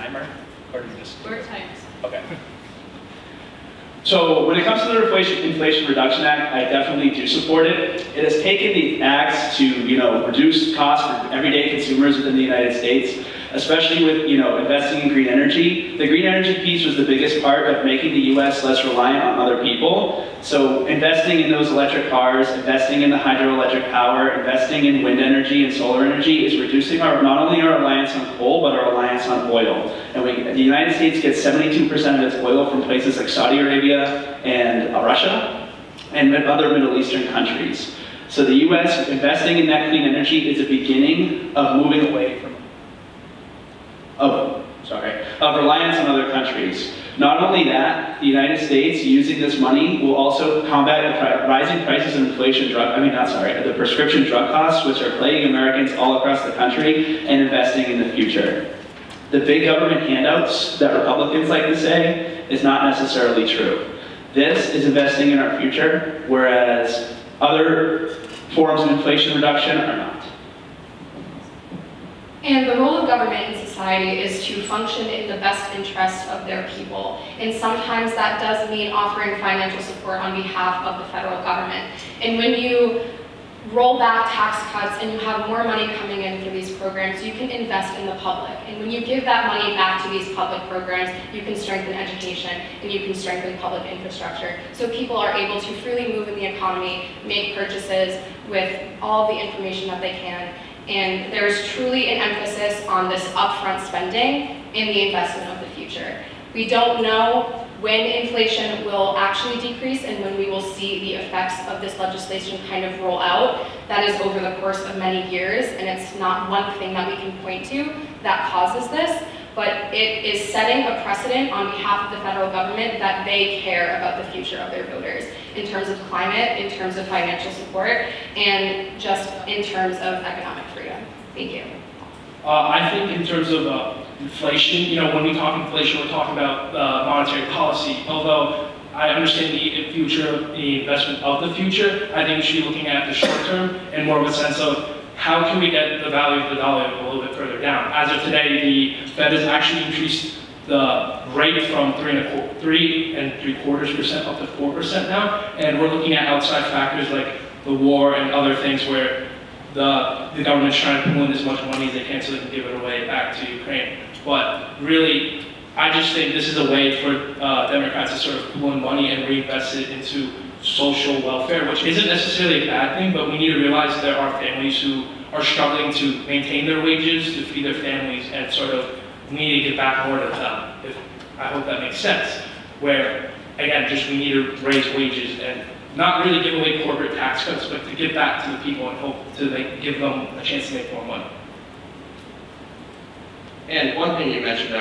timer? Or do you just... We're timed. Okay. So when it comes to the Inflation Reduction Act, I definitely do support it. It has taken the acts to, reduce costs for everyday consumers within the United States, especially with, investing in green energy. The green energy piece was the biggest part of making the U.S. less reliant on other people. So investing in those electric cars, investing in the hydroelectric power, investing in wind energy and solar energy is reducing not only our reliance on coal, but our reliance on oil. And the United States gets 72% of its oil from places like Saudi Arabia and Russia and other Middle Eastern countries. So the U.S. investing in that clean energy is a beginning of moving away from reliance on other countries. Not only that, the United States using this money will also combat the rising prices of the prescription drug costs, which are plaguing Americans all across the country, and investing in the future. The big government handouts that Republicans like to say is not necessarily true. This is investing in our future, whereas other forms of inflation reduction are not. And the role of government in society is to function in the best interest of their people. And sometimes that does mean offering financial support on behalf of the federal government. And when you roll back tax cuts and you have more money coming in through these programs, you can invest in the public. And when you give that money back to these public programs, you can strengthen education and you can strengthen public infrastructure. So people are able to freely move in the economy, make purchases with all the information that they can. And there's truly an emphasis on this upfront spending in the investment of the future. We don't know when inflation will actually decrease and when we will see the effects of this legislation kind of roll out. That is over the course of many years, and it's not one thing that we can point to that causes this, but it is setting a precedent on behalf of the federal government that they care about the future of their voters in terms of climate, in terms of financial support, and just in terms of economic freedom. Thank you. I think in terms of inflation, when we talk inflation, we're talking about monetary policy. Although I understand the future, the investment of the future, I think we should be looking at the short term and more of a sense of how can we get the value of the dollar a little bit further down. As of today, the Fed has actually increased the rate from 3.75% up to 4% now, and we're looking at outside factors like the war and other things where the government's trying to pull in as much money as they can so they can give it away back to Ukraine. But really, I just think this is a way for Democrats to sort of pull in money and reinvest it into social welfare, which isn't necessarily a bad thing, but we need to realize there are families who are struggling to maintain their wages, to feed their families, and sort of we need to give back more to them. I hope that makes sense. Where, again, just we need to raise wages and not really give away corporate tax cuts, but to give back to the people and hope to give them a chance to make more money. And one thing you mentioned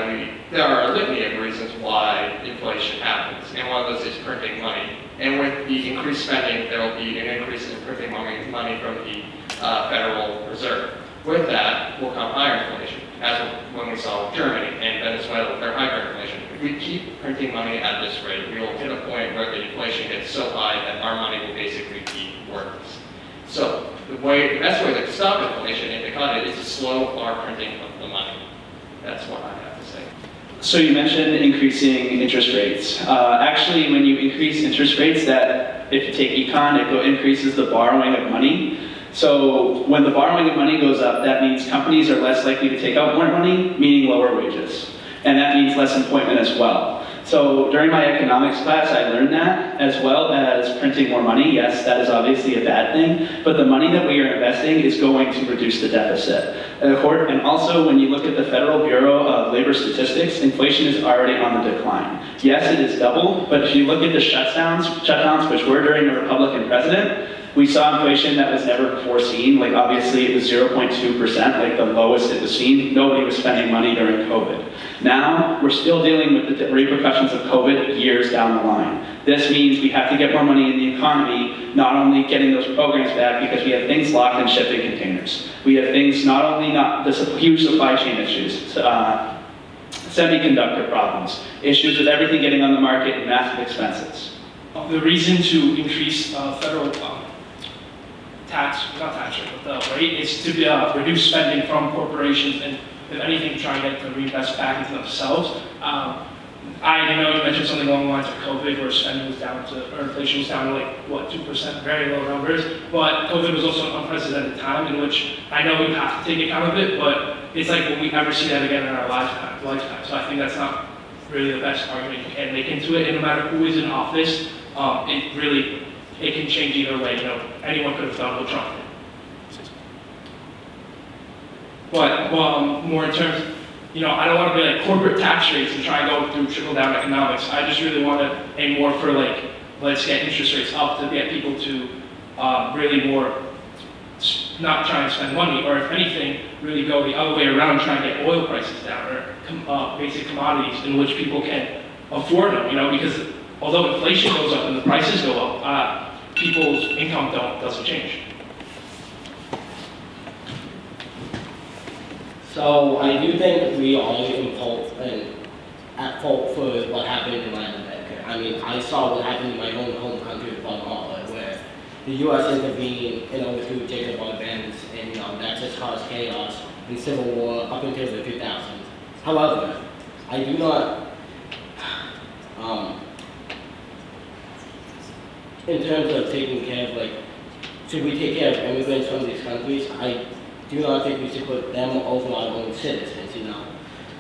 there are a litany of reasons why inflation happens, and one of those is printing money. And with the increased spending, there will be an increase in printing money from the Federal Reserve. With that will come higher inflation, as when we saw with Germany and Venezuela with their hyperinflation. If we keep printing money at this rate, we will hit a point where the inflation gets so high that our money will basically be worthless. So the best way to stop inflation and to cut it is to slow our printing of the money. That's what I have to say. So you mentioned increasing interest rates. Actually, when you increase interest rates, that if you take econ, it increases the borrowing of money. So when the borrowing of money goes up, that means companies are less likely to take out more money, meaning lower wages. And that means less employment as well. So during my economics class, I learned that, as well as printing more money. Yes, that is obviously a bad thing, but the money that we are investing is going to reduce the deficit. And also, when you look at the Federal Bureau of Labor Statistics, inflation is already on the decline. Yes, it is double, but if you look at the shutdowns which were during the Republican president, we saw inflation that was never before seen. Like obviously it was 0.2%, like the lowest it was seen. Nobody was spending money during COVID. Now, we're still dealing with the repercussions of COVID years down the line. This means we have to get more money in the economy, not only getting those programs back because we have things locked in shipping containers. We have things the huge supply chain issues, semiconductor problems, issues with everything getting on the market and massive expenses. The reason to increase federal tax rate is to reduce spending from corporations and if anything, try and get them to reinvest back into themselves. I know you mentioned something along the lines of COVID, where spending was down to, or inflation was down to like, what, 2%, very low numbers. But COVID was also an unprecedented time in which I know we have to take account of it, but it's like, will we ever see that again in our lifetime? So I think that's not really the best argument you can make into it. And no matter who is in office, it can change either way. You know, anyone could have done what Trump did. But more in terms, you know, I don't want to be like corporate tax rates and try and go through trickle-down economics. I just really want to aim more for like, let's get interest rates up to get people to really more not try and spend money, or if anything, really go the other way around, try and get oil prices down, or basic commodities in which people can afford them, you know, because although inflation goes up and the prices go up, people's income doesn't change. So I do think we are at fault for what happened in Latin America. I mean, I saw what happened in my own home country of Guatemala, where the U.S. intervened in order to take the bands, and that just caused chaos and civil war up until the 2000s. However, I do not, in terms of taking care of, like, should we take care of immigrants from these countries? I do not think we should put them over our own citizens, you know.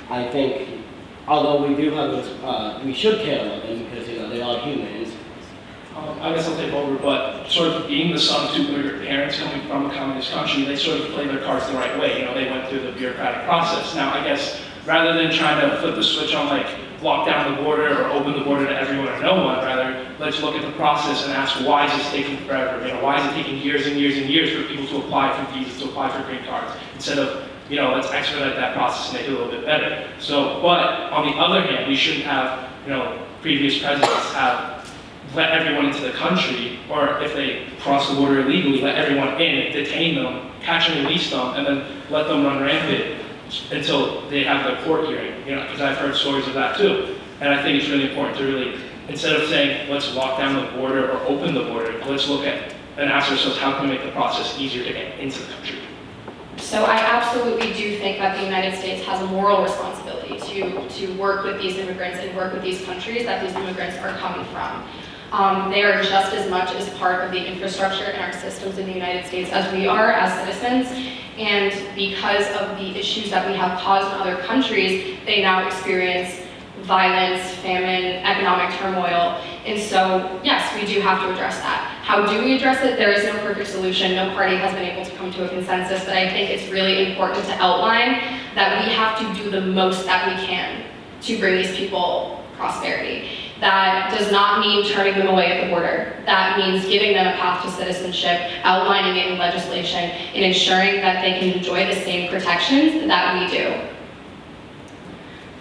I think, although we do have, we should care about them because, you know, they are humans. I guess I'll take over, but sort of being the son of two immigrant parents coming from a communist country, they sort of play their cards the right way. You know, they went through the bureaucratic process. Now, I guess, rather than trying to flip the switch on, like, lock down the border or open the border to everyone or no one, rather, let's look at the process and ask, why is this taking forever? You know, why is it taking years and years and years for people to apply for visas, to apply for green cards, instead of, you know, let's expedite that process and make it a little bit better. So, but on the other hand, we shouldn't have, you know, previous presidents have let everyone into the country, or if they cross the border illegally, let everyone in, detain them, catch and release them, and then let them run rampant until they have their court hearing, you know, because I've heard stories of that too. And I think it's really important to really, instead of saying, let's lock down the border or open the border, let's look at and ask ourselves, how can we make the process easier to get into the country? So I absolutely do think that the United States has a moral responsibility to work with these immigrants and work with these countries that these immigrants are coming from. They are just as much as part of the infrastructure in our systems in the United States as we are as citizens. And because of the issues that we have caused in other countries, they now experience violence, famine, economic turmoil. And so, yes, we do have to address that. How do we address it? There is no perfect solution. No party has been able to come to a consensus, but I think it's really important to outline that we have to do the most that we can to bring these people prosperity. That does not mean turning them away at the border. That means giving them a path to citizenship, outlining it in legislation, and ensuring that they can enjoy the same protections that we do.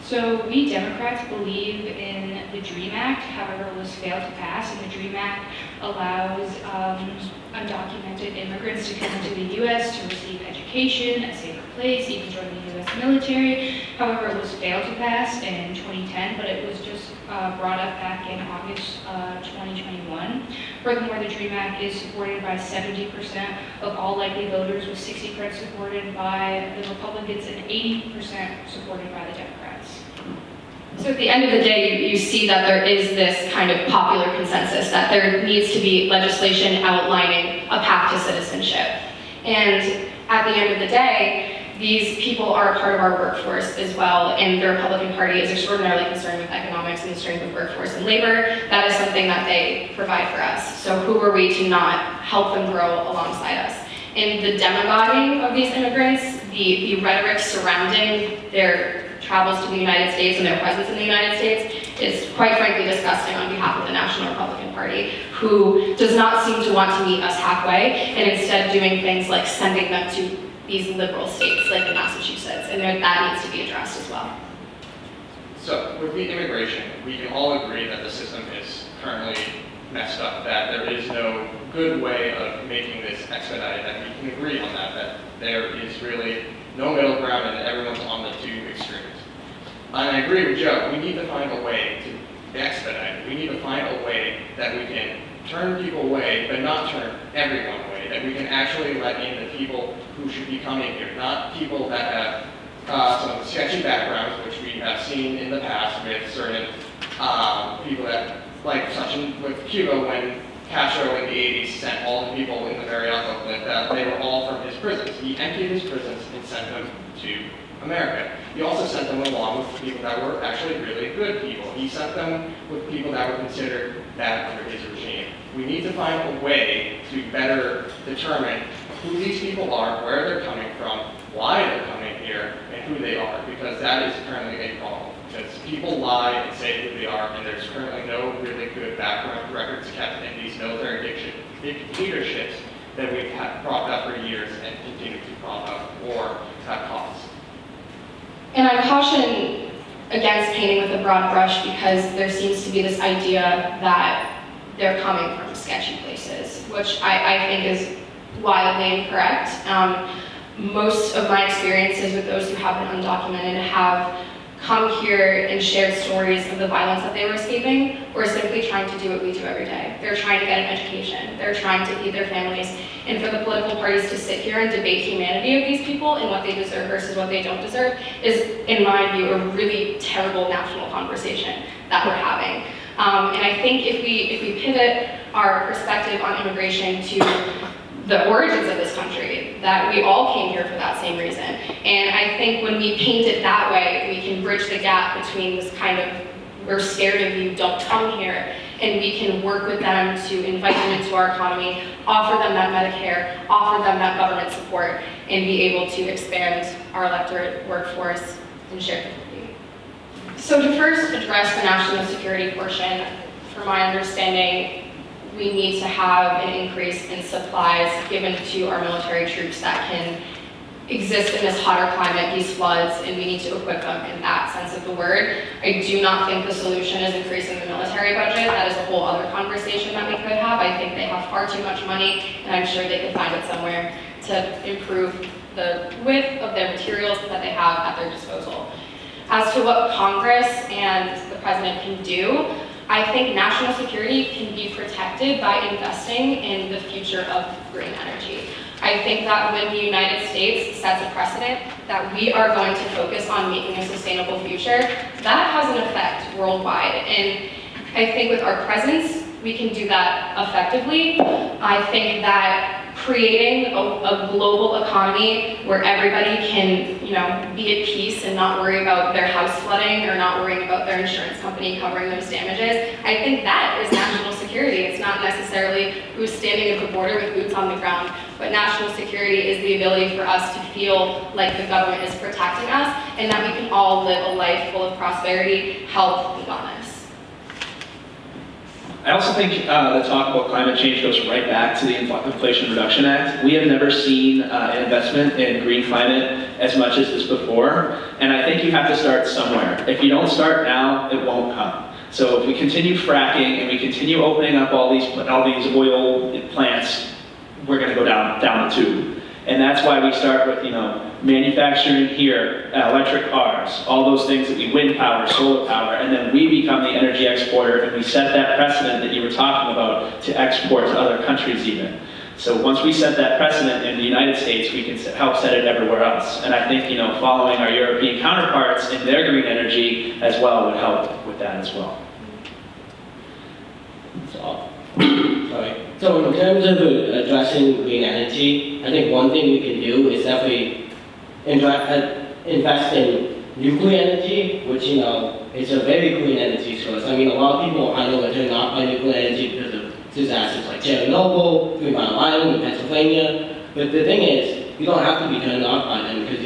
So we Democrats believe in the DREAM Act, however it was failed to pass, and the DREAM Act allows undocumented immigrants to come into the U.S. to receive education, a safer place, even join the U.S. military. However, it was failed to pass in 2010, but it was just brought up back in August 2021. Furthermore, the DREAM Act is supported by 70% of all likely voters, with 60% supported by the Republicans and 80% supported by the Democrats. So at the end of the day, you see that there is this kind of popular consensus that there needs to be legislation outlining a path to citizenship. And at the end of the day, these people are a part of our workforce as well, and the Republican Party is extraordinarily concerned with economics and the strength of workforce and labor. That is something that they provide for us. So who are we to not help them grow alongside us? In the demagoguing of these immigrants, the rhetoric surrounding their travels to the United States and their presence in the United States is quite frankly disgusting on behalf of the National Republican Party, who does not seem to want to meet us halfway, and instead doing things like sending them to these liberal states like in Massachusetts, and that needs to be addressed as well. So with the immigration, we can all agree that the system is currently messed up, that there is no good way of making this expedited, that we can agree on that there is really no middle ground and that everyone's on the two extremes. And I agree with Joe, we need to find a way to expedite it. We need to find a way that we can turn people away, but not turn everyone away, that we can actually let in the people who should be coming here, not people that have some sketchy backgrounds, which we have seen in the past with certain people that, like such with Cuba, when Castro in the 80s sent all the people in the Mariano movement, that they were all from his prisons. He emptied his prisons and sent them to America. He also sent them along with people that were actually really good people. He sent them with people that were considered bad under his regime. We need to find a way to better determine who these people are, where they're coming from, why they're coming here, and who they are, because that is currently a problem. Because people lie and say who they are, and there's currently no really good background records kept in these military dictatorships that we've had propped up for years and continue to prop up or have caused. And I caution against painting with a broad brush because there seems to be this idea that they're coming from sketchy places, which I think is wildly incorrect. Most of my experiences with those who have been undocumented have come here and shared stories of the violence that they were escaping, or simply trying to do what we do every day. They're trying to get an education, they're trying to feed their families, and for the political parties to sit here and debate humanity of these people and what they deserve versus what they don't deserve is, in my view, a really terrible national conversation that we're having. And I think if we pivot our perspective on immigration to the origins of this country, that we all came here for that same reason. And I think when we paint it that way, we can bridge the gap between this kind of, we're scared of you, don't come here, and we can work with them to invite them into our economy, offer them that Medicare, offer them that government support, and be able to expand our electorate workforce and share community. So to first address the national security portion, from my understanding, we need to have an increase in supplies given to our military troops that can exist in this hotter climate, these floods, and we need to equip them in that sense of the word. I do not think the solution is increasing the military budget. That is a whole other conversation that we could have. I think they have far too much money, and I'm sure they could find it somewhere to improve the width of their materials that they have at their disposal. As to what Congress and the President can do, I think national security can be protected by investing in the future of green energy. I think that when the United States sets a precedent that we are going to focus on making a sustainable future, that has an effect worldwide. And I think with our presence, we can do that effectively. I think that creating a global economy where everybody can, be at peace and not worry about their house flooding or not worrying about their insurance company covering those damages, I think that is national security. It's not necessarily who's standing at the border with boots on the ground, but national security is the ability for us to feel like the government is protecting us and that we can all live a life full of prosperity, health, and wellness. I also think the talk about climate change goes right back to the Inflation Reduction Act. We have never seen an investment in green climate as much as this before, and I think you have to start somewhere. If you don't start now, it won't come. So if we continue fracking and we continue opening up all these oil plants, we're going to go down the tube. And that's why we start with, manufacturing here, electric cars, all those things that we wind power, solar power, and then we become the energy exporter and we set that precedent that you were talking about to export to other countries even. So once we set that precedent in the United States, we can help set it everywhere else. And I think, following our European counterparts in their green energy as well would help with that as well. So in terms of addressing green energy, I think one thing we can do is definitely invest in nuclear energy, which is a very clean energy source. I mean, a lot of people I know are turned off by nuclear energy because of disasters like Chernobyl, 3 Mile Island in Pennsylvania. But the thing is, you don't have to be turned off by them because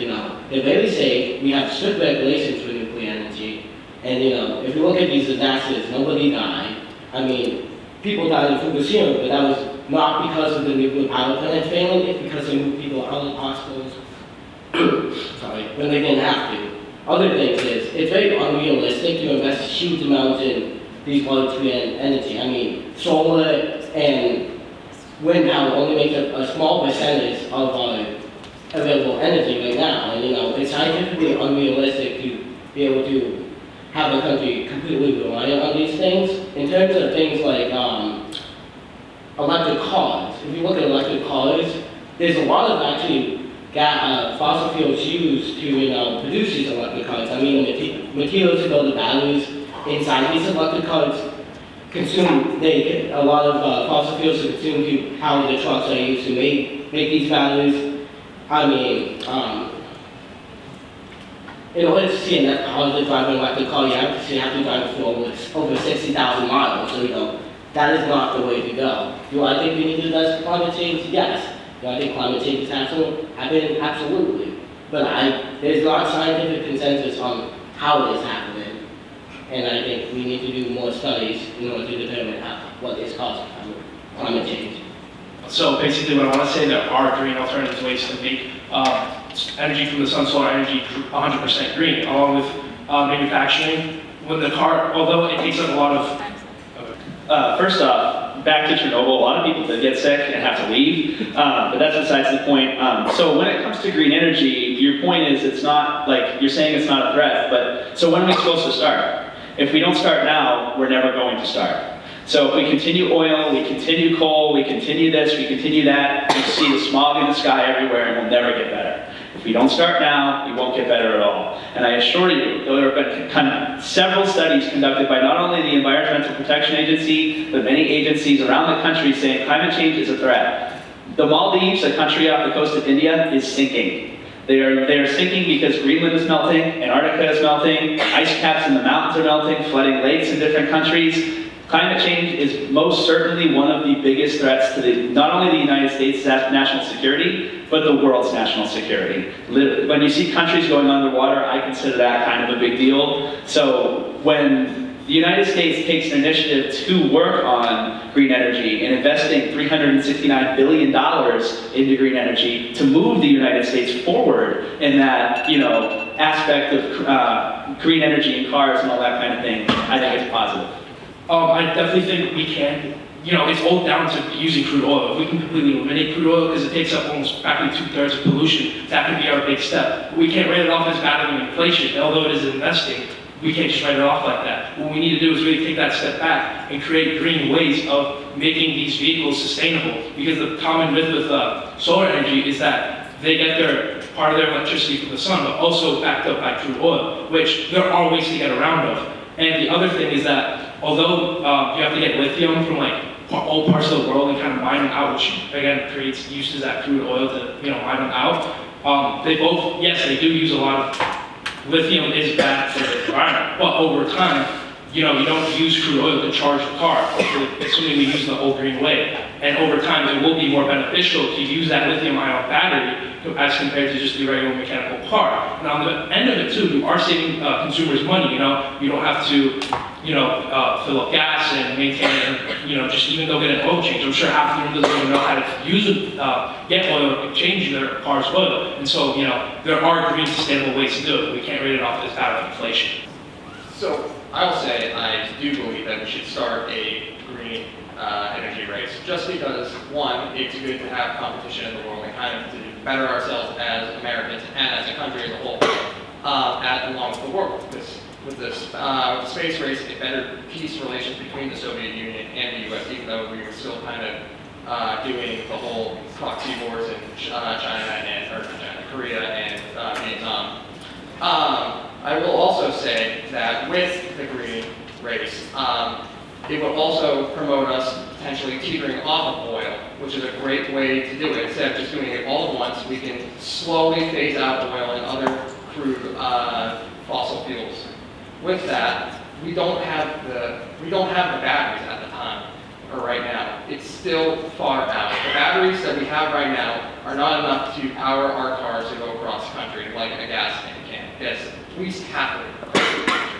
they're very safe. We have strict regulations for nuclear energy, and if you look at these disasters, nobody died. I mean, people died in Fukushima, but that was not because of the nuclear power plant failing, it's because they moved people out of hospitals when they didn't have to. Other things is, it's very unrealistic to invest huge amounts in these large green energy. I mean, solar and wind power only make a small percentage of our available energy right now. And it's scientifically unrealistic to be able to have a country completely reliant on these things. In terms of things like electric cars, if you look at electric cars, there's a lot of actually fossil fuels used to, produce these electric cars. I mean, the materials to build the batteries inside these electric cars a lot of fossil fuels to consume to power the trucks that are used to make these batteries. I mean, in order to see a net positive drive an electric car, you have to drive for over 60,000 miles. So, that is not the way to go. Do I think we need to address climate change? Yes. Do I think climate change is happening? Absolutely. But there's not scientific consensus on how it is happening. And I think we need to do more studies in order to determine what is causing climate change. So basically what I want to say, there are green alternative ways to make energy from the sun, solar energy 100% green, along with manufacturing. When the car, although it takes up a lot of... First off, back to Chernobyl, a lot of people did get sick and have to leave, but that's besides the point. So when it comes to green energy, your point is it's not, like, you're saying it's not a threat, but so when are we supposed to start? If we don't start now, we're never going to start. So if we continue oil, we continue coal, we continue this, we continue that, we see the smog in the sky everywhere and we'll never get better. If we don't start now, we won't get better at all. And I assure you, there have been several studies conducted by not only the Environmental Protection Agency, but many agencies around the country saying climate change is a threat. The Maldives, a country off the coast of India, is sinking. They are sinking because Greenland is melting, Antarctica is melting, ice caps in the mountains are melting, flooding lakes in different countries. Climate change is most certainly one of the biggest threats to not only the United States' national security, but the world's national security. When you see countries going underwater, I consider that kind of a big deal. So when the United States takes an initiative to work on green energy and investing $369 billion into green energy to move the United States forward in that, aspect of green energy in cars and all that kind of thing, I think it's positive. I definitely think we can. It's all down to using crude oil. If we can completely eliminate crude oil, because it takes up almost practically 2/3 of pollution, that could be our big step. But we can't write it off as battling inflation, although it is investing. We can't just write it off like that. What we need to do is really take that step back and create green ways of making these vehicles sustainable. Because the common myth with solar energy is that they get part of their electricity from the sun, but also backed up by crude oil, which there are ways to get around of. And the other thing is that although you have to get lithium from all parts of the world and kind of mine them out, which again uses that crude oil to mine them out, they both, yes, they do use a lot of lithium is bad for the environment, but over time, you don't use crude oil to charge the car, assuming we use the whole green way. And over time, it will be more beneficial to use that lithium-ion battery as compared to just the regular mechanical car. And on the end of it too, you are saving consumers money. You don't have to, fill up gas and maintain it, just even go get an oil change. I'm sure half of them doesn't even know how to use it, get oil, and change their car's oil. And so, there are green, sustainable ways to do it. We can't rate it off as battling inflation. So I will say I do believe that we should start a green energy race, just because one, it's good to have competition in the world and kind of to better ourselves as Americans and as a country as a whole, along with the world. With this space race, it bettered peace relations between the Soviet Union and the U.S., even though we were still kind of doing the whole proxy wars in Korea and Vietnam. I will also say that with the green race, it will also promote us potentially teetering off of oil, which is a great way to do it. Instead of just doing it all at once, we can slowly phase out oil and other crude fossil fuels. With that, we don't have the batteries at the time or right now. It's still far out. The batteries that we have right now are not enough to power our cars to go across the country like a gas tank can. It's at least halfway across the country.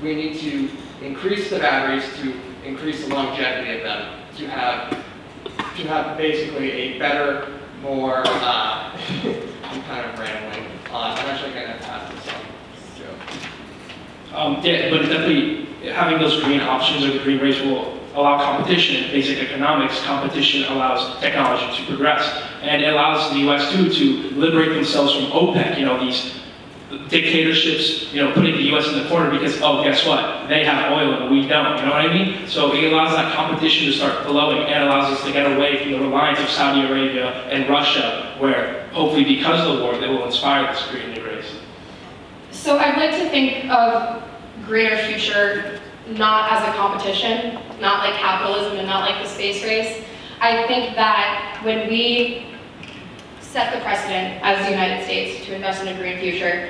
We need to increase the batteries to increase the longevity of them, to have basically a better, more, I'm kind of rambling on. I'm actually going to pass this on. Yeah, but definitely having those green options or the green race will allow competition. In basic economics, competition allows technology to progress, and it allows the U.S. too to liberate themselves from OPEC. These dictatorships, putting the U.S. in the corner because, oh, guess what? They have oil and we don't. You know what I mean? So it allows that competition to start flowing and allows us to get away from the reliance of Saudi Arabia and Russia where hopefully because of the war, they will inspire this green new race. So I'd like to think of greener future not as a competition, not like capitalism and not like the space race. I think that when we set the precedent as the United States to invest in a green future,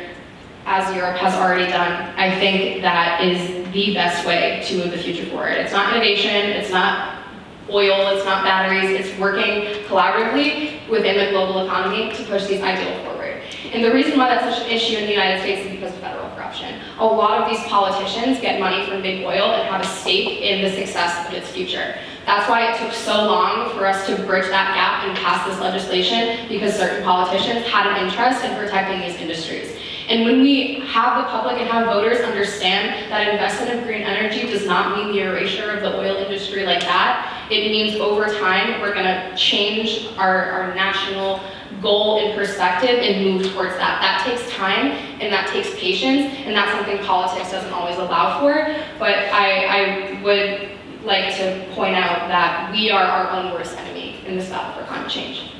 as Europe has already done, I think that is the best way to move the future forward. It's not innovation, it's not oil, it's not batteries, it's working collaboratively within the global economy to push these ideals forward. And the reason why that's such an issue in the United States is because of federal corruption. A lot of these politicians get money from big oil and have a stake in the success of its future. That's why it took so long for us to bridge that gap and pass this legislation, because certain politicians had an interest in protecting these industries. And when we have the public and have voters understand that investment in green energy does not mean the erasure of the oil industry like that, it means over time we're going to change our national goal and perspective and move towards that. That takes time and that takes patience, and that's something politics doesn't always allow for. But I would like to point out that we are our own worst enemy in this battle for climate change.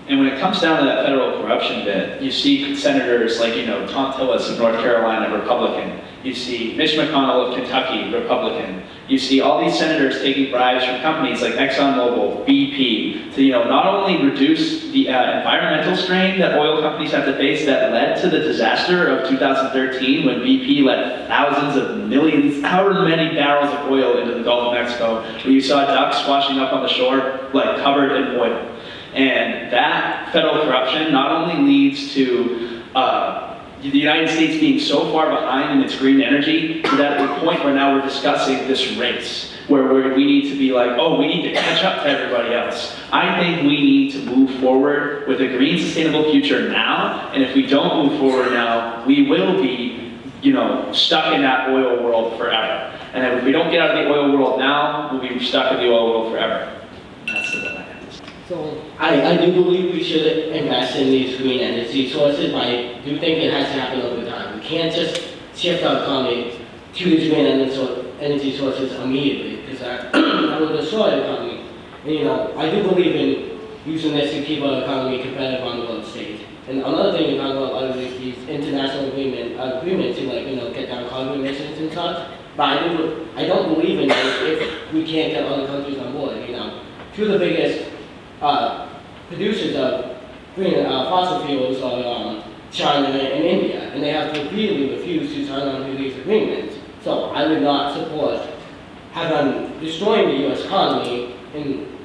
And when it comes down to that federal corruption bit, you see senators like, Tom Tillis of North Carolina, Republican. You see Mitch McConnell of Kentucky, Republican. You see all these senators taking bribes from companies like ExxonMobil, BP, to not only reduce the environmental strain that oil companies have to face that led to the disaster of 2013 when BP let thousands of millions, however many barrels of oil into the Gulf of Mexico, where you saw ducks washing up on the shore like covered in oil. And that federal corruption not only leads to the United States being so far behind in its green energy to that point where now we're discussing this race, where we need to be like, oh, we need to catch up to everybody else. I think we need to move forward with a green, sustainable future now, and if we don't move forward now, we will be, stuck in that oil world forever. And if we don't get out of the oil world now, we'll be stuck in the oil world forever. That's the dilemma. So I do believe we should invest in these green energy sources, but I do think it has to happen over time. We can't just shift our economy to these green energy sources immediately, because that will destroy the economy. And I do believe in using this to keep our economy competitive on the world stage. And another thing about a lot of these international agreements to get down carbon emissions and such, but I don't believe in it if we can't get other countries on board. Two of the biggest producers of green fossil fuels are China and India, and they have repeatedly refused to sign on to these agreements. So I would not support destroying the U.S. economy in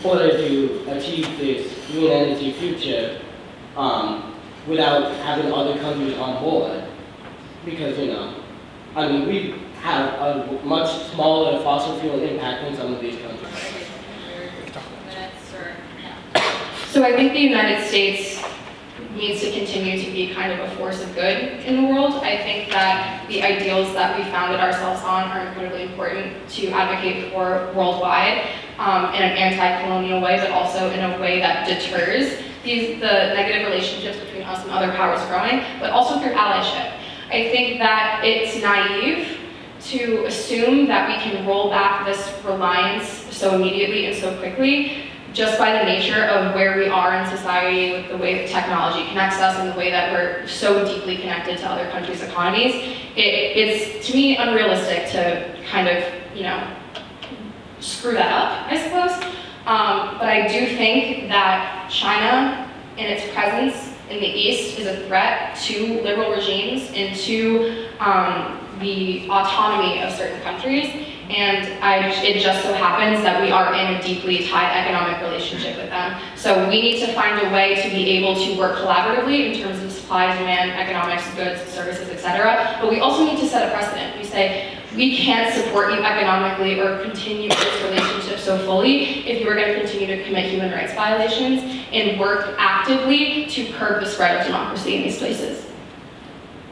order to achieve this green energy future without having other countries on board. Because, we have a much smaller fossil fuel impact than some of these countries. So I think the United States needs to continue to be kind of a force of good in the world. I think that the ideals that we founded ourselves on are incredibly important to advocate for worldwide in an anti-colonial way, but also in a way that deters the negative relationships between us and other powers growing, but also through allyship. I think that it's naive to assume that we can roll back this reliance so immediately and so quickly, just by the nature of where we are in society, with the way that technology connects us and the way that we're so deeply connected to other countries' economies. It's, to me, unrealistic to kind of, screw that up, I suppose. But I do think that China and its presence in the East is a threat to liberal regimes and to the autonomy of certain countries. And it just so happens that we are in a deeply tied economic relationship with them. So we need to find a way to be able to work collaboratively in terms of supply, demand, economics, goods, services, etc. But we also need to set a precedent. We say, we can't support you economically or continue this relationship so fully if you are going to continue to commit human rights violations and work actively to curb the spread of democracy in these places.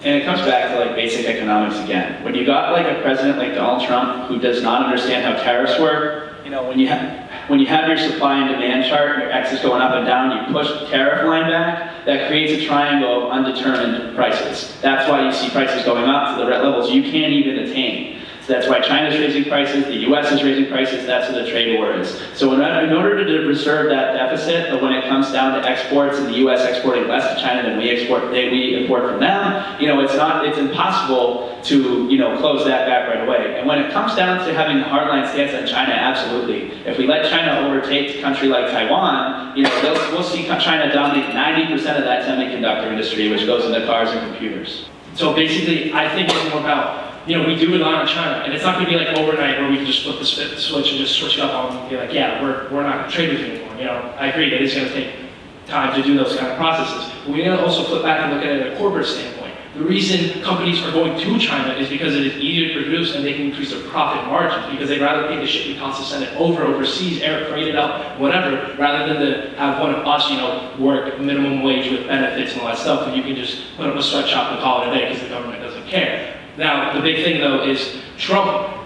And it comes back to basic economics again. When you got a president like Donald Trump who does not understand how tariffs work, when you have your supply and demand chart and your X is going up and down, you push the tariff line back, that creates a triangle of undetermined prices. That's why you see prices going up to the levels you can't even attain. So that's why China's raising prices, the US is raising prices, that's what the trade war is. So in order to reserve that deficit, when it comes down to exports and the US exporting less to China than we import from them, it's impossible to, close that gap right away. And when it comes down to having a hardline stance on China, absolutely. If we let China overtake a country like Taiwan, we'll see China dominate 90% of that semiconductor industry, which goes into cars and computers. So basically, I think it's more about, we do rely on China, and it's not going to be like overnight where we can just flip the switch and just switch it up on and be like, yeah, we're not going to trade with you anymore. I agree, it is going to take time to do those kind of processes. But we need to also flip back and look at it at a corporate standpoint. The reason companies are going to China is because it is easier to produce and they can increase their profit margins because they'd rather pay the shipping costs to send it overseas, air freight it out, whatever, rather than to have one of us, work minimum wage with benefits and all that stuff, and you can just put up a sweatshop and call it a day because the government doesn't care. Now, the big thing though is Trump,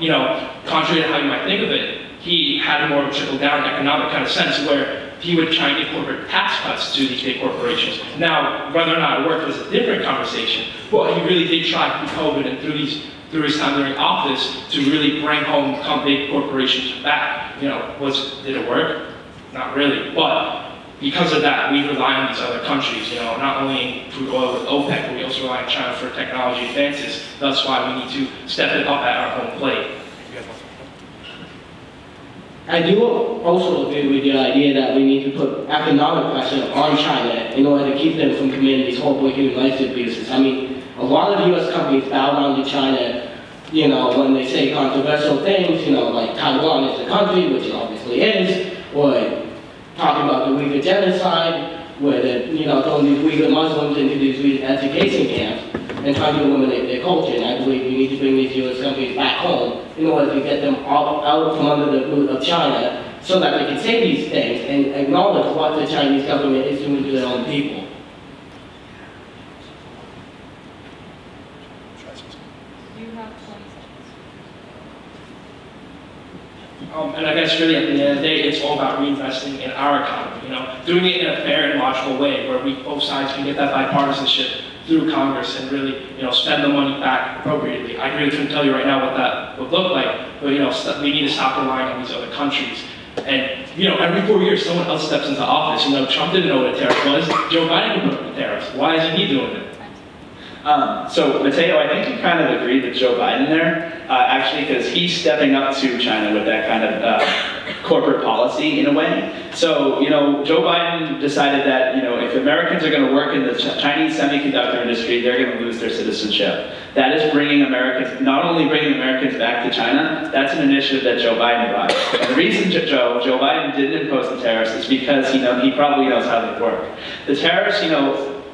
contrary to how you might think of it, he had a more trickle-down economic kind of sense where he would try and get corporate tax cuts to these big corporations. Now, whether or not it worked was a different conversation, but he really did try through COVID and through his time during office to really bring home big corporations back. Did it work? Not really, but because of that, we rely on these other countries, not only crude oil with OPEC, but we also rely on China for technology advances. That's why we need to step it up at our home plate. I do also agree with the idea that we need to put economic pressure on China in order to keep them from committing these horrible human rights abuses. I mean, a lot of U.S. companies bow down to China, when they say controversial things, like Taiwan is the country, which it obviously is, or talking about the Uyghur genocide, where they're, throwing these Uyghur Muslims into these education camps and trying to eliminate their culture. And I believe we need to bring these U.S. companies back home in order to get them out from under the boot of China so that they can say these things and acknowledge what the Chinese government is doing to their own people. You have 20 seconds. And I guess really at the end of the day, it's all about reinvesting in our economy, doing it in a fair and logical way where both sides can get that bipartisanship through Congress and really, spend the money back appropriately. I really couldn't tell you right now what that would look like, but we need to stop relying on these other countries. And every 4 years, someone else steps into office. Trump didn't know what a tariff was. Joe Biden put up the tariffs. Why isn't he doing it? So Matteo, I think you kind of agreed with Joe Biden there, actually, because he's stepping up to China with that kind of corporate policy in a way. So, Joe Biden decided that, if Americans are going to work in the Chinese semiconductor industry, they're going to lose their citizenship. That is not only bringing Americans back to China, that's an initiative that Joe Biden brought. And the reason Joe Biden didn't impose the tariffs is because, he probably knows how they work. The tariffs,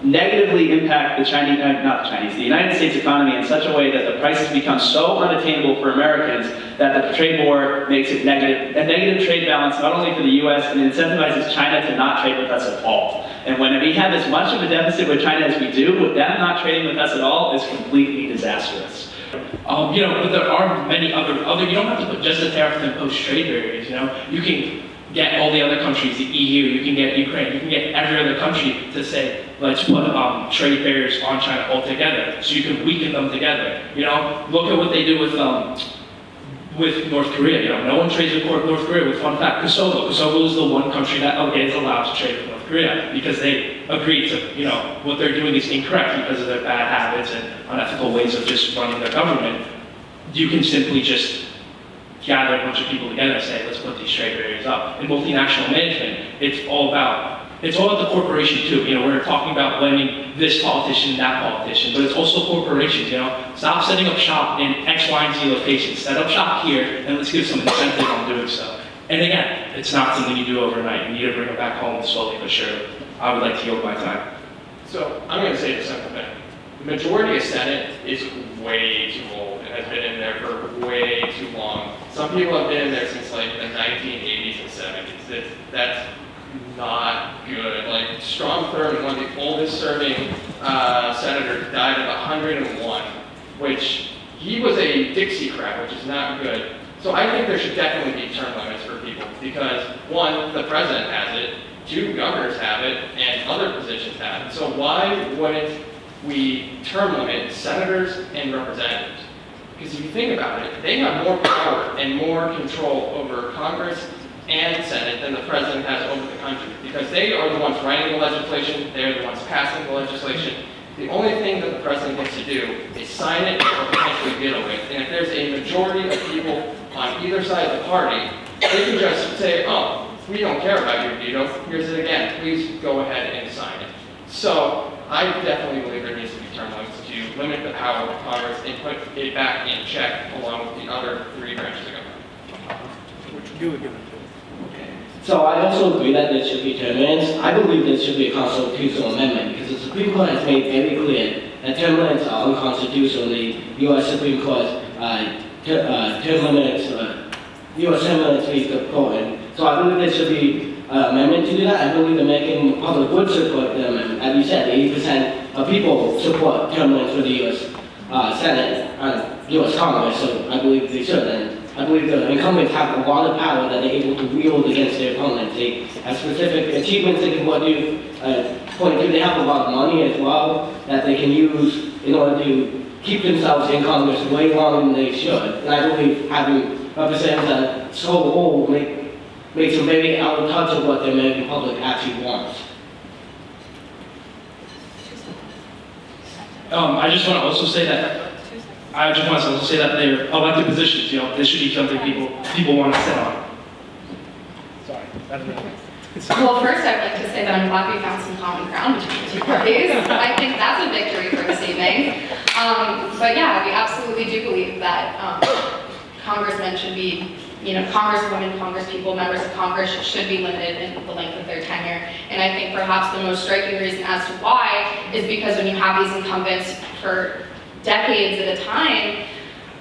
negatively impact the United States economy in such a way that the prices become so unattainable for Americans that the trade war makes it negative. A negative trade balance not only for the U.S., and incentivizes China to not trade with us at all. And when we have as much of a deficit with China as we do, with them not trading with us at all is completely disastrous. But there are many other, you don't have to put just a tariff and impose trade barriers, You can get all the other countries, the EU, you can get Ukraine, you can get every other country to say, let's put trade barriers on China altogether, so you can weaken them together. Look at what they do with North Korea. No one trades with North Korea. With fun fact, Kosovo is the one country that is allowed to trade with North Korea because they agreed to, what they're doing is incorrect because of their bad habits and unethical ways of just running their government. You can simply just gather a bunch of people together and say, let's put these trade barriers up. In multinational management, it's all about the corporation too. We're talking about blaming this politician, that politician, but it's also corporations, Stop setting up shop in X, Y, and Z locations. Set up shop here, and let's give some incentive on doing so. And again, it's not something you do overnight. You need to bring it back home slowly but surely. I would like to yield my time. So I'm going to say the simple thing. The majority of Senate is way too old and has been in there for way too long. Some people have been in there since like the 1980s and 70s. That's not good. Like Strom Thurmond, one of the oldest serving senators, died at 101, which he was a Dixiecrat, which is not good. So I think there should definitely be term limits for people because one, the president has it, two, governors have it, and other positions have it. So why wouldn't we term limit senators and representatives? Because if you think about it, they have more power and more control over Congress and Senate than the president has over the country. Because they are the ones writing the legislation, they're the ones passing the legislation. The only thing that the president gets to do is sign it or potentially veto it. And if there's a majority of people on either side of the party, they can just say, oh, we don't care about your veto, here's it again, please go ahead and sign it. So I definitely believe there needs to be term limits to limit the power of Congress and put it back in check along with the other three branches of government. So I also agree that there should be term limits. I believe there should be a constitutional amendment because the Supreme Court has made very clear that term limits are unconstitutional. The U.S. Supreme Court term limits, U.S. term limits leave the court. So I believe there should be an amendment to do that. I believe the American public would support the amendment. As you said, 80% of people support term limits for the U.S. Senate and U.S. Congress, so I believe they should. And I believe the incumbents have a lot of power that they're able to wield against their opponents. They have specific achievements they can point to. They have a lot of money as well that they can use in order to keep themselves in Congress way longer than they should. And I believe having representatives that are so old makes them very out of touch of what the American public actually wants. I just want to also say that they're elected positions. You know, this should be something people want to sit on. Sorry, I don't know. Well, first I'd like to say that I'm glad we found some common ground between the two parties. I think that's a victory for this evening. But yeah, we absolutely do believe that congressmen should be, congresswomen, congresspeople, members of Congress should be limited in the length of their tenure. And I think perhaps the most striking reason as to why is because when you have these incumbents for decades at a time,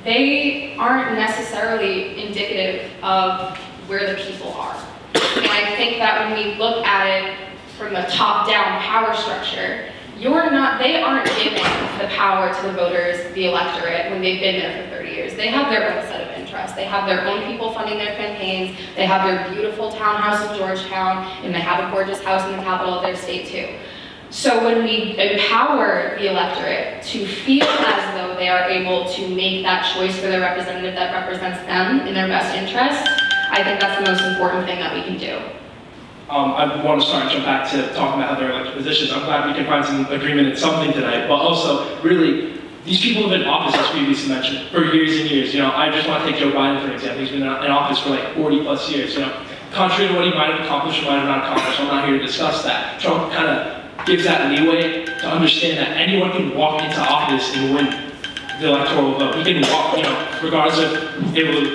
they aren't necessarily indicative of where the people are. And I think that when we look at it from a top-down power structure, they aren't giving the power to the voters, the electorate, when they've been there for 30 years. They have their own set of interests. They have their own people funding their campaigns. They have their beautiful townhouse in Georgetown, and they have a gorgeous house in the capital of their state too. So when we empower the electorate to feel as though they are able to make that choice for their representative that represents them in their best interest, I think that's the most important thing that we can do. I want to start and jump back to talking about how they're elected positions. I'm glad we can find some agreement in something tonight, but also, really, these people have been in office, as previously mentioned, for years and years. I just want to take Joe Biden, for example. He's been in office for like 40 plus years. Contrary to what he might have accomplished or might have not accomplished, I'm not here to discuss that. Trump kind of gives that leeway to understand that anyone can walk into office and win the electoral vote. He can walk, regardless of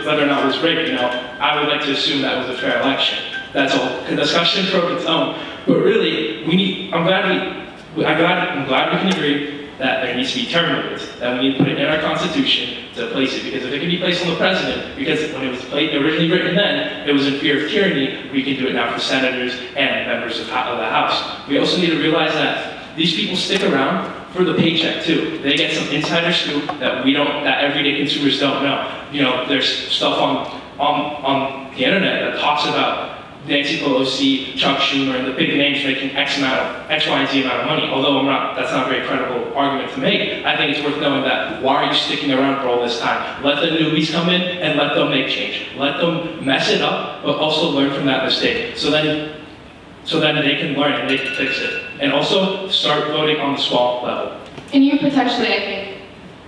whether or not it was rigged. I would like to assume that was a fair election. That's a discussion for its own. But really, I'm glad we can agree that there needs to be term limits, that we need to put it in our Constitution to place it, because if it can be placed on the president, because when it was originally written then, it was in fear of tyranny, we can do it now for senators and members of the House. We also need to realize that these people stick around for the paycheck too. They get some insider scoop that that everyday consumers don't know. There's stuff on the internet that talks about Nancy Pelosi, Chuck Schumer, and the big names making X, Y, and Z amount of money. Although that's not a very credible argument to make, I think it's worth knowing that why are you sticking around for all this time? Let the newbies come in and let them make change. Let them mess it up, but also learn from that mistake. So then they can learn and they can fix it. And also start voting on the small level. And you potentially, I think,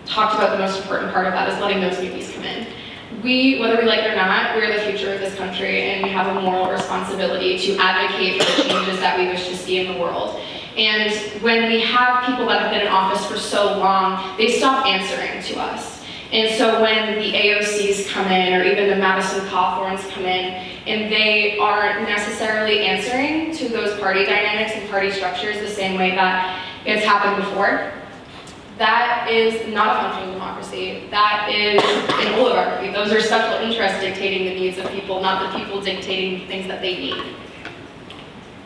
talked about the most important part of that is letting those newbies come in. Whether we like it or not, we're the future of this country, and we have a moral responsibility to advocate for the changes that we wish to see in the world. And when we have people that have been in office for so long, they stop answering to us. And so when the AOCs come in, or even the Madison Cawthorns come in, and they aren't necessarily answering to those party dynamics and party structures the same way that it's happened before, that is not a functioning democracy. That is an oligarchy. Those are special interests dictating the needs of people, not the people dictating the things that they need.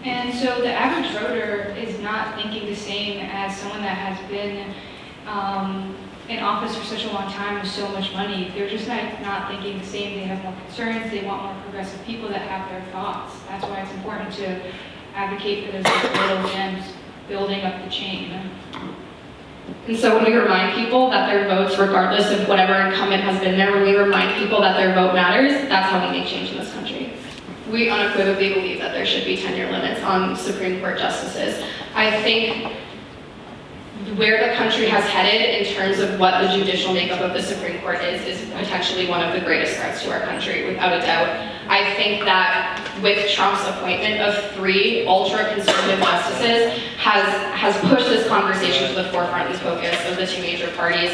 And so the average voter is not thinking the same as someone that has been in office for such a long time with so much money. They're just not thinking the same. They have more concerns. They want more progressive people that have their thoughts. That's why it's important to advocate for those little gems building up the chain. And so when we remind people that their votes, regardless of whatever incumbent has been there, when we remind people that their vote matters, that's how we make change in this country. We unequivocally believe that there should be tenure limits on Supreme Court justices. I think where the country has headed in terms of what the judicial makeup of the Supreme Court is potentially one of the greatest threats to our country, without a doubt. I think that with Trump's appointment of 3 ultra-conservative justices has pushed this conversation to the forefront and focus of the 2 major parties.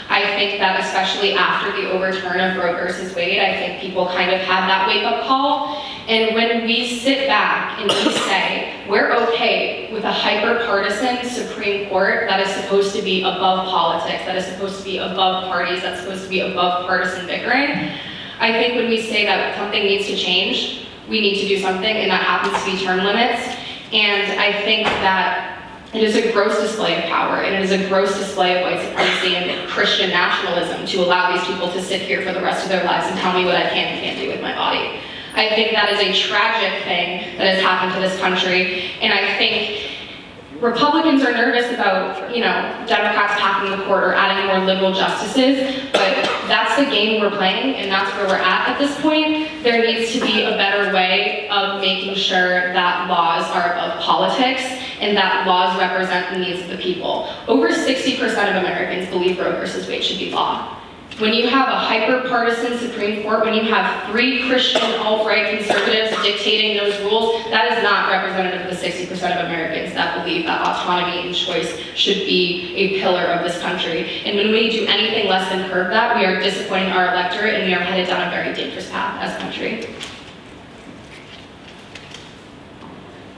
I think that especially after the overturn of Roe versus Wade, I think people kind of had that wake-up call. And when we sit back and we say, we're okay with a hyper-partisan Supreme Court that is supposed to be above politics, that is supposed to be above parties, that's supposed to be above partisan bickering, I think when we say that something needs to change, we need to do something, and that happens to be term limits. And I think that it is a gross display of power, and it is a gross display of white supremacy and Christian nationalism to allow these people to sit here for the rest of their lives and tell me what I can and can't do with my body. I think that is a tragic thing that has happened to this country, and I think Republicans are nervous about, Democrats packing the court or adding more liberal justices, but that's the game we're playing, and that's where we're at this point. There needs to be a better way of making sure that laws are above politics and that laws represent the needs of the people. Over 60% of Americans believe Roe versus Wade should be law. When you have a hyper-partisan Supreme Court, when you have 3 Christian alt-right conservatives dictating those rules, that is not representative of the 60% of Americans that believe that autonomy and choice should be a pillar of this country. And when we do anything less than curb that, we are disappointing our electorate and we are headed down a very dangerous path as a country.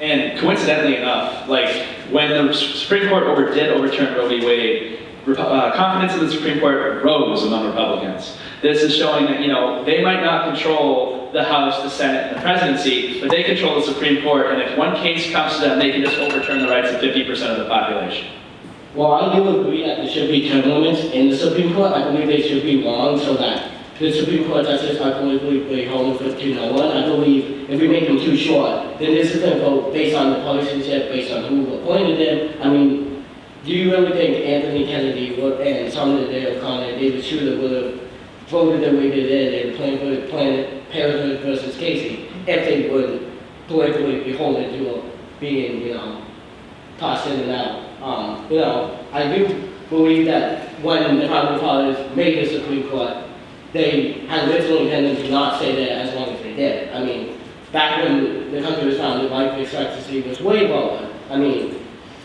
And coincidentally enough, when the Supreme Court did overturn Roe v. Wade, confidence in the Supreme Court rose among Republicans. This is showing that, they might not control the House, the Senate, and the presidency, but they control the Supreme Court, and if one case comes to them, they can just overturn the rights of 50% of the population. Well, I do agree that there should be term limits in the Supreme Court. I believe they should be long so that the Supreme Court justices are politically beholden to no one. I believe if we make them too short, then this is going to go based on the partisanship, based on who appointed them. Do you really think Anthony Kennedy and some of the Taddeo and David Shooter would have voted the way they did and Planned Parenthood versus Casey if they were politically beholden to being, tossed in and out? I do believe that when the Founding Fathers made the Supreme Court, they had original intention to not stay there as long as they did. Back when the country was founded, life expectancy was way lower.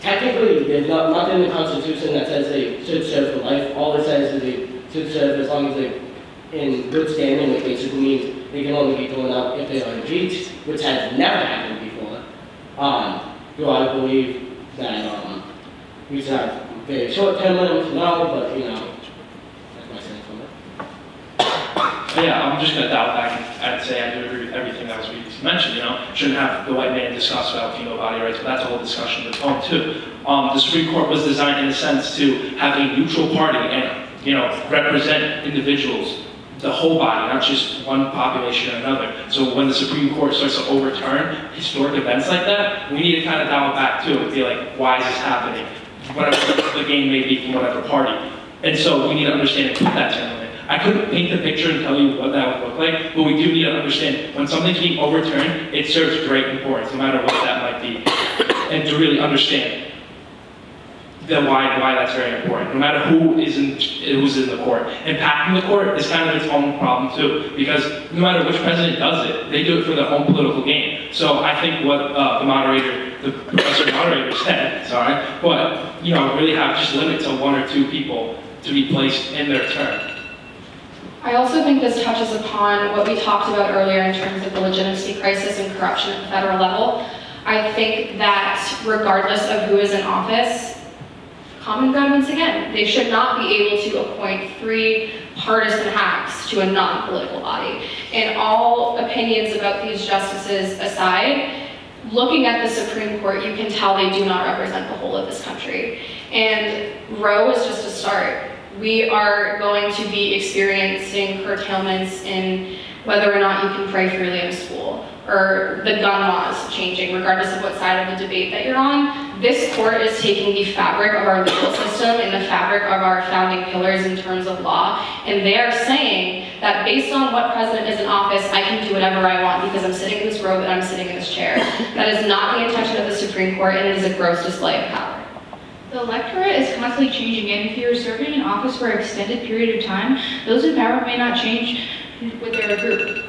Technically, there's nothing in the Constitution that says they should serve for life. All it says is they should serve as long as they're in good standing, which basically means they can only be thrown out if they are impeached, which has never happened before. Do I believe that we should have very short-term limits? No, but that's my sense on it. Yeah, I'm just going to dial back and say I do agree with everything that was mentioned. Shouldn't have the white man discuss about female body rights, but that's a whole discussion of its own too. The Supreme Court was designed in a sense to have a neutral party and represent individuals, the whole body, not just one population or another. So when the Supreme Court starts to overturn historic events like that, we need to kind of dial it back too and be like, why is this happening? Whatever the game may be from whatever party. And so we need to understand and put that term limit. I couldn't paint the picture and tell you what that would look like, but we do need to understand when something's being overturned, it serves great importance, no matter what that might be. And to really understand why that's very important, no matter who's in the court. And packing the court is kind of its own problem too, because no matter which president does it, they do it for their own political gain. So I think what the professor moderator said, really have just limit to 1 or 2 people to be placed in their term. I also think this touches upon what we talked about earlier in terms of the legitimacy crisis and corruption at the federal level. I think that regardless of who is in office, common good once again, they should not be able to appoint 3 partisan hacks to a non-political body. And all opinions about these justices aside, looking at the Supreme Court, you can tell they do not represent the whole of this country. And Roe is just a start. We are going to be experiencing curtailments in whether or not you can pray freely in a school, or the gun laws changing, regardless of what side of the debate that you're on. This court is taking the fabric of our legal system and the fabric of our founding pillars in terms of law, and they are saying that based on what president is in office, I can do whatever I want because I'm sitting in this robe and I'm sitting in this chair. That is not the intention of the Supreme Court, and it is a gross display of power. The electorate is constantly changing, and if you're serving in office for an extended period of time, those in power may not change with their group.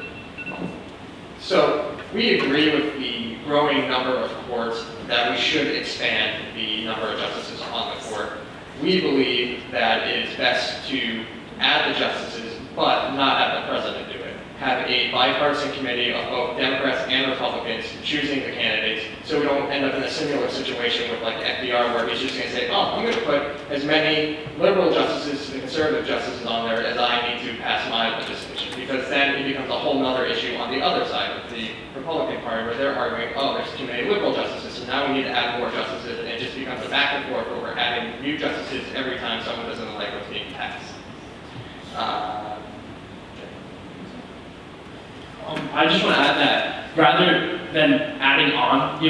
So we agree with the growing number of courts that we should expand the number of justices on the court. We believe that it is best to add the justices, but not have the president do it. Have a bipartisan committee of both Democrats and Republicans choosing the candidates, so we don't end up in a similar situation with like FDR, where he's just going to say, oh, I'm going to put as many liberal justices and conservative justices on there as I need to pass my legislation, because then it becomes a whole nother issue on the other side of the Republican Party, where they're arguing, oh, there's too many liberal justices, so now we need to add more justices, and it just becomes a back and forth where we're adding new justices every time someone doesn't like what's being passed. I just want to add that rather than adding on,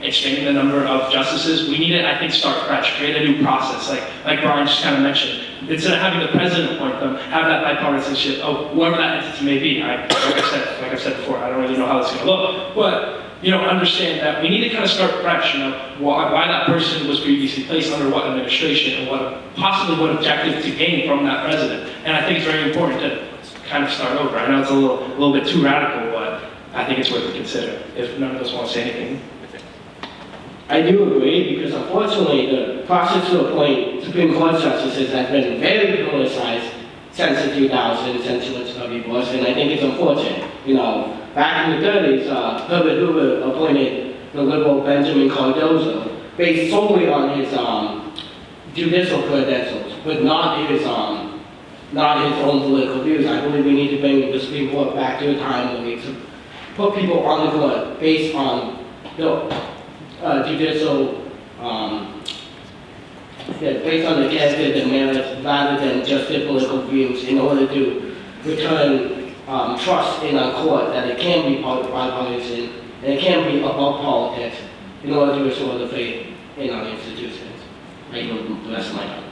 expanding the number of justices, we need to, I think, start fresh, create a new process, like Brian just kind of mentioned. Instead of having the president appoint them, have that bipartisanship of whoever that entity may be. Like I've said before, I don't really know how this is going to look, but understand that we need to kind of start fresh. Why that person was previously placed under what administration, and what objective to gain from that president. And I think it's very important to kind of start over. I know it's a little bit too radical, but I think it's worth to consider. If none of us want to say anything. I do agree, because unfortunately the process to appoint Supreme Court justices has been very politicized since the 2000s, since George W. Bush, and I think it's unfortunate. Back in the 30s, Herbert Hoover appointed the liberal Benjamin Cardozo based solely on his judicial credentials, but not his own political views. I believe we need to bring the Supreme Court back to a time when we put people on the court based on judicial, based on the character, the merits, rather than just their political views, in order to return trust in our court that it can be bipartisan and it can be above politics in order to restore the faith in our institutions. I yield the rest of my time.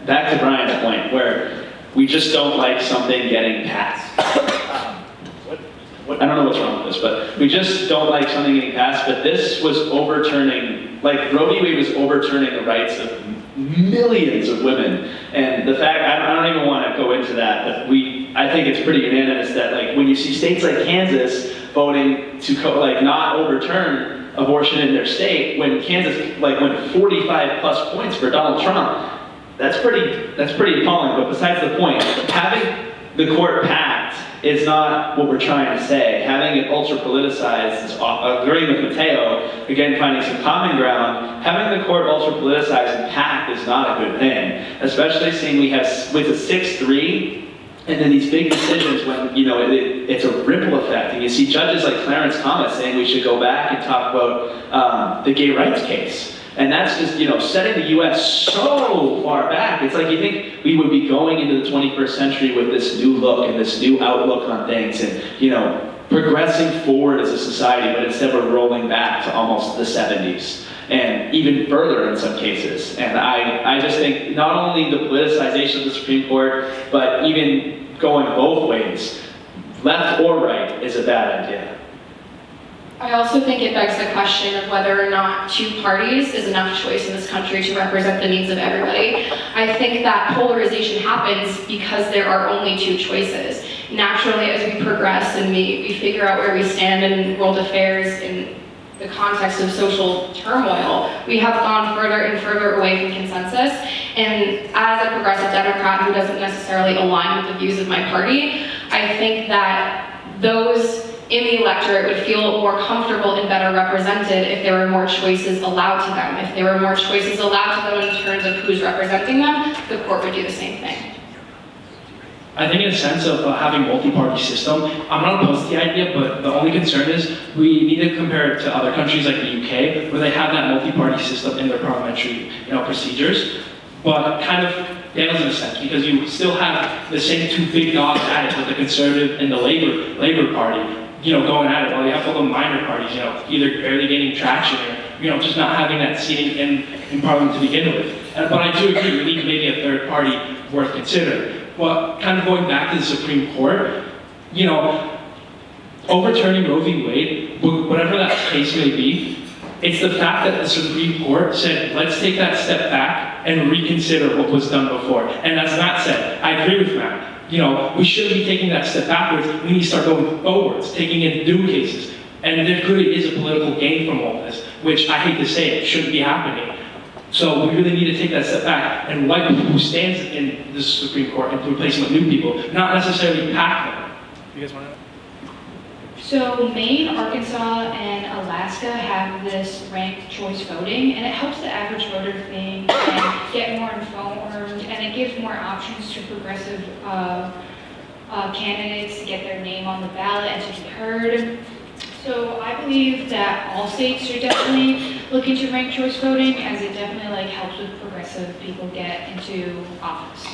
Back to Brian's point, where we just don't like something getting passed. I don't know what's wrong with this, but we just don't like something getting passed. But this was overturning, like Roe v. Wade was overturning the rights of millions of women. And the fact, I don't even want to go into that, but I think it's pretty unanimous that when you see states like Kansas voting to not overturn abortion in their state, when Kansas went 45 plus points for Donald Trump, that's pretty appalling. But besides the point, having the court packed is not what we're trying to say. Having it ultra politicized, agreeing with Matteo, again finding some common ground, having the court ultra politicized and packed is not a good thing. Especially seeing we have with a 6-3, and then these big decisions when it's a ripple effect, and you see judges like Clarence Thomas saying we should go back and talk about the gay rights case. And that's just, setting the U.S. so far back. It's like you think we would be going into the 21st century with this new look and this new outlook on things and, progressing forward as a society, but instead we're rolling back to almost the 70s and even further in some cases. And I just think not only the politicization of the Supreme Court, but even going both ways, left or right, is a bad idea. I also think it begs the question of whether or not two parties is enough choice in this country to represent the needs of everybody. I think that polarization happens because there are only two choices. Naturally, as we progress and we figure out where we stand in world affairs in the context of social turmoil, we have gone further and further away from consensus. And as a progressive Democrat who doesn't necessarily align with the views of my party, I think that those in the electorate would feel more comfortable and better represented if there were more choices allowed to them. If there were more choices allowed to them in terms of who's representing them, the court would do the same thing. I think in a sense of having multi-party system, I'm not opposed to the idea, but the only concern is we need to compare it to other countries like the UK, where they have that multi-party system in their parliamentary procedures. but kind of fails in a sense because you still have the same two big dogs at it with the conservative and the labor party, going at it, while you have all the minor parties, either barely gaining traction or, just not having that seating in Parliament to begin with. But I do agree, we need maybe a third party worth considering. But kind of going back to the Supreme Court, overturning Roe v. Wade, whatever that case may be, it's the fact that the Supreme Court said, let's take that step back and reconsider what was done before. And as Matt said, I agree with Matt. We shouldn't be taking that step backwards. We need to start going forwards, taking in new cases. And there clearly is a political gain from all this, which I hate to say it, shouldn't be happening. So we really need to take that step back and elect people who stands in the Supreme Court and replace them with new people, not necessarily pack them. You guys want to? So Maine, Arkansas, and Alaska have this ranked choice voting, and it helps the average voter think and get more informed, and it gives more options to progressive candidates to get their name on the ballot and to be heard. So I believe that all states should definitely look into ranked choice voting, as it definitely helps with progressive people get into office.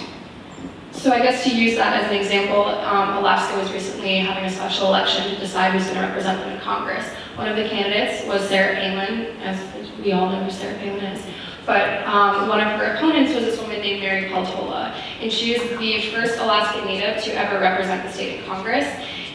So I guess to use that as an example, Alaska was recently having a special election to decide who's going to represent them in Congress. One of the candidates was Sarah Palin, as we all know who Sarah Palin is. But one of her opponents was this woman named Mary Peltola, and she is the first Alaskan Native to ever represent the state in Congress.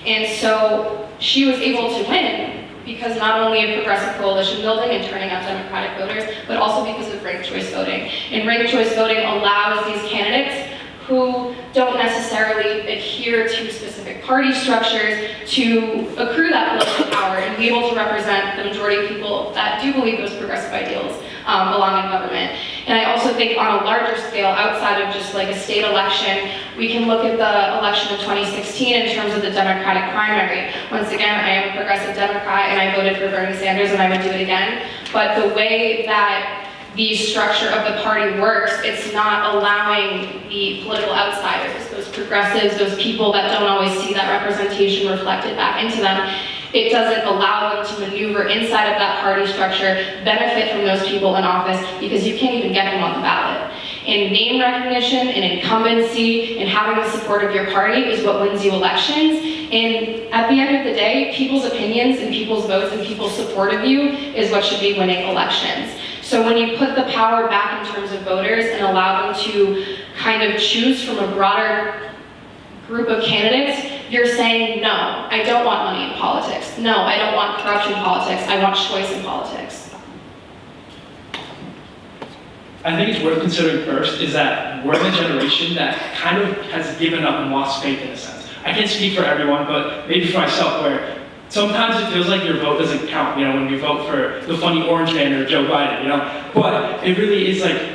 And so she was able to win because not only of progressive coalition building and turning out Democratic voters, but also because of ranked choice voting. And ranked choice voting allows these candidates who don't necessarily adhere to specific party structures to accrue that political power and be able to represent the majority of people that do believe those progressive ideals belong in government. And I also think on a larger scale, outside of just like a state election, we can look at the election of 2016 in terms of the Democratic primary. Once again, I am a progressive Democrat and I voted for Bernie Sanders and I would do it again. But the way that the structure of the party works, it's not allowing the political outsiders, those progressives, those people that don't always see that representation reflected back into them. It doesn't allow them to maneuver inside of that party structure, benefit from those people in office, because you can't even get them on the ballot. And name recognition and incumbency and having the support of your party is what wins you elections. And at the end of the day, people's opinions and people's votes and people's support of you is what should be winning elections. So when you put the power back in terms of voters and allow them to kind of choose from a broader group of candidates, you're saying, no, I don't want money in politics. No, I don't want corruption in politics. I want choice in politics. I think it's worth considering first is that we're the generation that kind of has given up and lost faith in a sense. I can't speak for everyone, but maybe for myself, where sometimes it feels like your vote doesn't count, when you vote for the funny orange man or Joe Biden, But it really is like,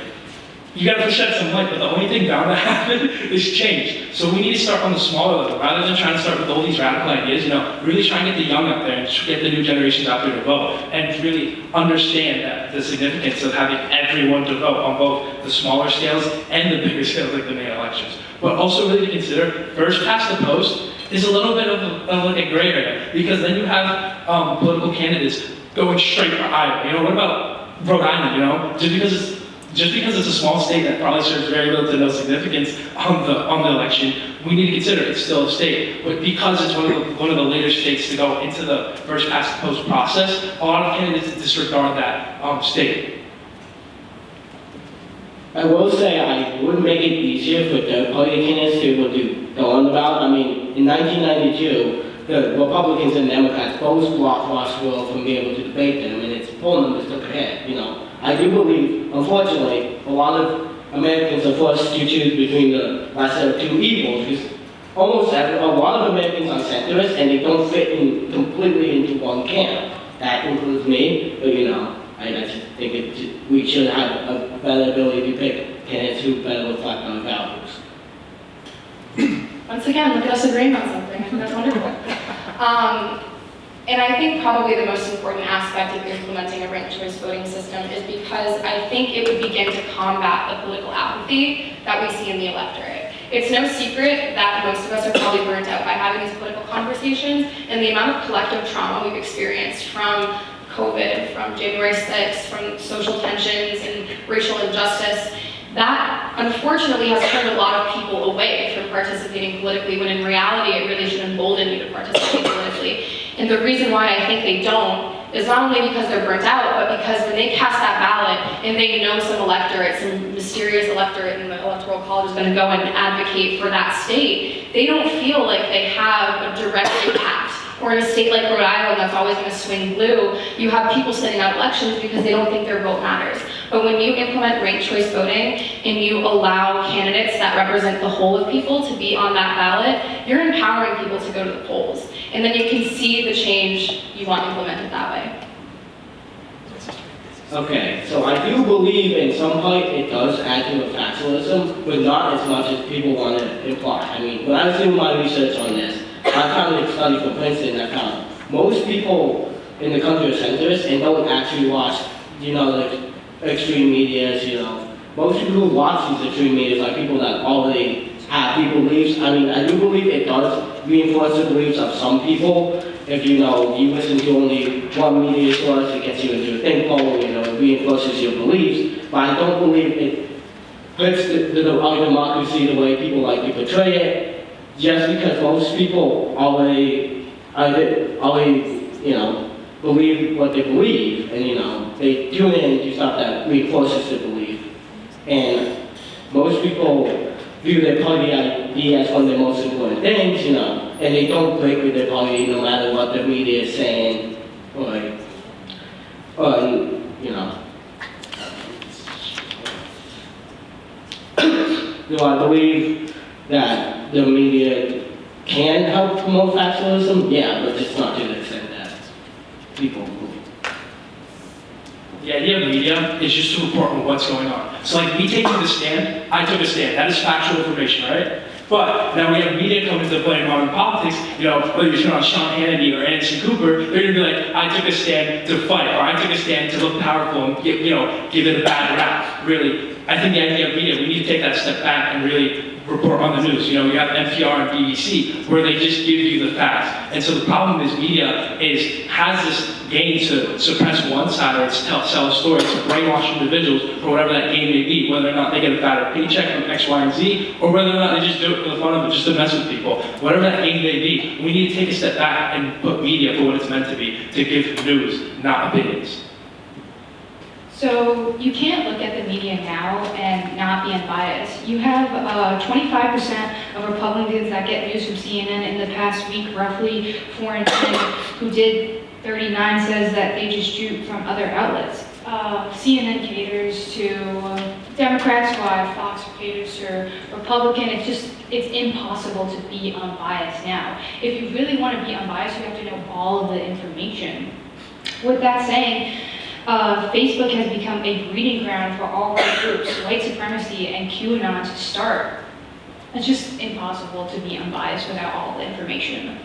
you gotta shed some light, but the only thing bound to happen is change. So we need to start on the smaller level, rather than trying to start with all these radical ideas, really try and get the young up there and get the new generations out there to vote, and really understand that the significance of having everyone to vote on both the smaller scales and the bigger scales like the May elections. But also really to consider, first past the post is a little bit of a gray area, because then you have political candidates going straight for Iowa. What about Rhode Island, Just because it's a small state that probably serves very little to no significance on the election, we need to consider it's still a state. But because it's one of the later states to go into the first past the post process, a lot of candidates disregard that state. I will say I would make it easier for third-party candidates to be able to go on the ballot. In 1992, the Republicans and Democrats both blocked Ross Perot from being able to debate them, and its poll numbers took a hit. I do believe, unfortunately, a lot of Americans are forced to choose between the lesser of two evils, because a lot of Americans are centrists, and they don't fit in completely into one camp. That includes me, but I just think we should have a better ability to pick candidates who better reflect on values. Once again, look at us agreeing on something. I think that's wonderful. And I think probably the most important aspect of implementing a ranked choice voting system is because I think it would begin to combat the political apathy that we see in the electorate. It's no secret that most of us are probably burnt out by having these political conversations, and the amount of collective trauma we've experienced from COVID, from January 6th, from social tensions and racial injustice, That, unfortunately, has turned a lot of people away from participating politically, when in reality, it really should embolden you to participate politically. And the reason why I think they don't is not only because they're burnt out, but because when they cast that ballot and they know some electorate, some mysterious electorate in the Electoral College is going to go and advocate for that state, they don't feel like they have a direct impact. Or in a state like Rhode Island that's always going to swing blue, you have people sitting out elections because they don't think their vote matters. But when you implement ranked choice voting and you allow candidates that represent the whole of people to be on that ballot, you're empowering people to go to the polls. And then you can see the change you want implemented that way. Okay, so I do believe in some part it does add to the factualism, but not as much as people want to imply. I mean, when I was doing my research on this, I found a study from Princeton that found most people in the country are centrists and don't actually watch, like extreme medias, Most people who watch these extreme medias are people that already have deep beliefs. I mean, I do believe it does reinforce the beliefs of some people. If you listen to only one media source, it gets you into a think poll, it reinforces your beliefs. But I don't believe it hurts our democracy the way people like to portray it. Just because most people already believe what they believe, and they tune in to stuff that reinforces their belief. And most people view their party ID as one of the most important things, and they don't break with their party no matter what the media is saying, Do I believe that the media can help promote factualism? Yeah, but it's not to the extent that people believe. The idea of media is just to report on what's going on. So like me taking the stand, I took a stand. That is factual information, right? But now we have media coming into play in modern politics, whether you're turning on Sean Hannity or Anderson Cooper, they're gonna be like, I took a stand to fight, or I took a stand to look powerful and give it a bad rap. Really, I think the idea of media, we need to take that step back and really report on the news. We have NPR and BBC where they just give you the facts. And so the problem with media has this gain to suppress one side or to sell a story, to brainwash individuals for whatever that gain may be, whether or not they get a fatter paycheck from X, Y, and Z, or whether or not they just do it for the fun of it, just to mess with people. Whatever that gain may be, we need to take a step back and put media for what it's meant to be, to give news, not opinions. So you can't look at the media now and not be unbiased. You have 25% of Republicans that get news from CNN in the past week, roughly 4 in 10, who did 39 says that they just shoot from other outlets. CNN caters to Democrats, while Fox caters to Republican. It's impossible to be unbiased now. If you really want to be unbiased, you have to know all of the information. With that saying, Facebook has become a breeding ground for all right groups, white supremacy and QAnon to start. It's just impossible to be unbiased without all the information.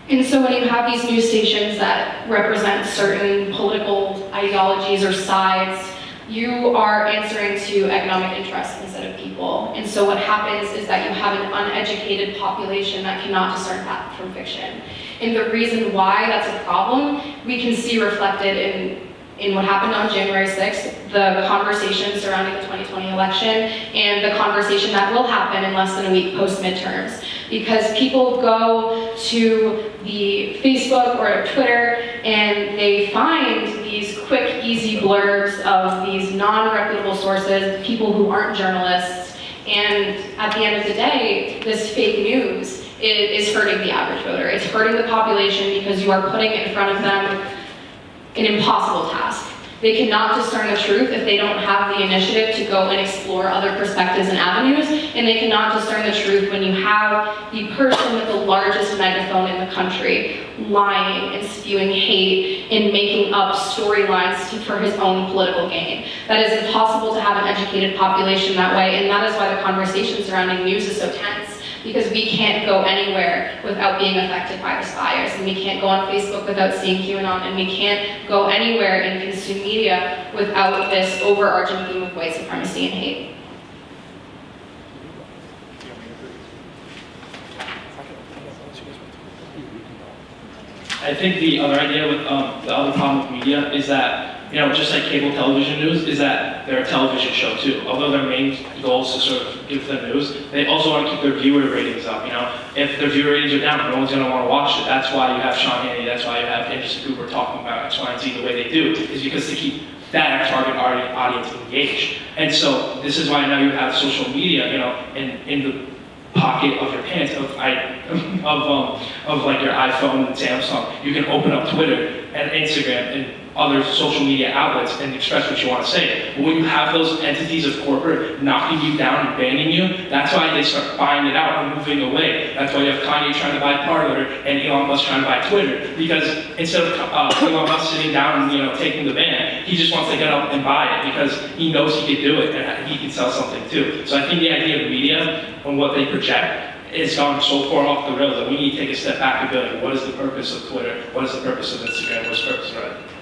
And so when you have these news stations that represent certain political ideologies or sides, you are answering to economic interests instead of people. And so what happens is that you have an uneducated population that cannot discern fact from fiction. And the reason why that's a problem, we can see reflected in what happened on January 6th, the conversation surrounding the 2020 election, and the conversation that will happen in less than a week post-midterms. Because people go to the Facebook or Twitter and they find these quick, easy blurbs of these non-reputable sources, people who aren't journalists, and at the end of the day, this fake news is hurting the average voter. It's hurting the population because you are putting in front of them an impossible task. They cannot discern the truth if they don't have the initiative to go and explore other perspectives and avenues, and they cannot discern the truth when you have the person with the largest megaphone in the country lying and spewing hate and making up storylines for his own political gain. That is impossible to have an educated population that way, and that is why the conversation surrounding news is so tense. Because we can't go anywhere without being affected by this virus, and we can't go on Facebook without seeing QAnon, and we can't go anywhere and consume media without this overarching theme of white supremacy and hate. I think the other idea with, the other problem with media is that, just like cable television news, is that they're a television show too. Although their main goal is to sort of give the news, they also want to keep their viewer ratings up, If their viewer ratings are down, no one's going to want to watch it. That's why you have Sean Hannity, that's why you have Anderson Cooper talking about X, Y, and Z the way they do, is because to keep that target audience engaged. And so this is why now you have social media, in the pocket of your pants of like your iPhone and Samsung. You can open up Twitter and Instagram and other social media outlets and express what you want to say. But when you have those entities of corporate knocking you down and banning you, that's why they start buying it out and moving away. That's why you have Kanye trying to buy Parler and Elon Musk trying to buy Twitter. Because instead of Elon Musk sitting down and taking the ban, he just wants to get up and buy it because he knows he could do it and he can sell something too. So I think the idea of media and what they project is gone so far off the rails that we need to take a step back and be like, what is the purpose of Twitter? What is the purpose of Instagram? What is the purpose of Reddit?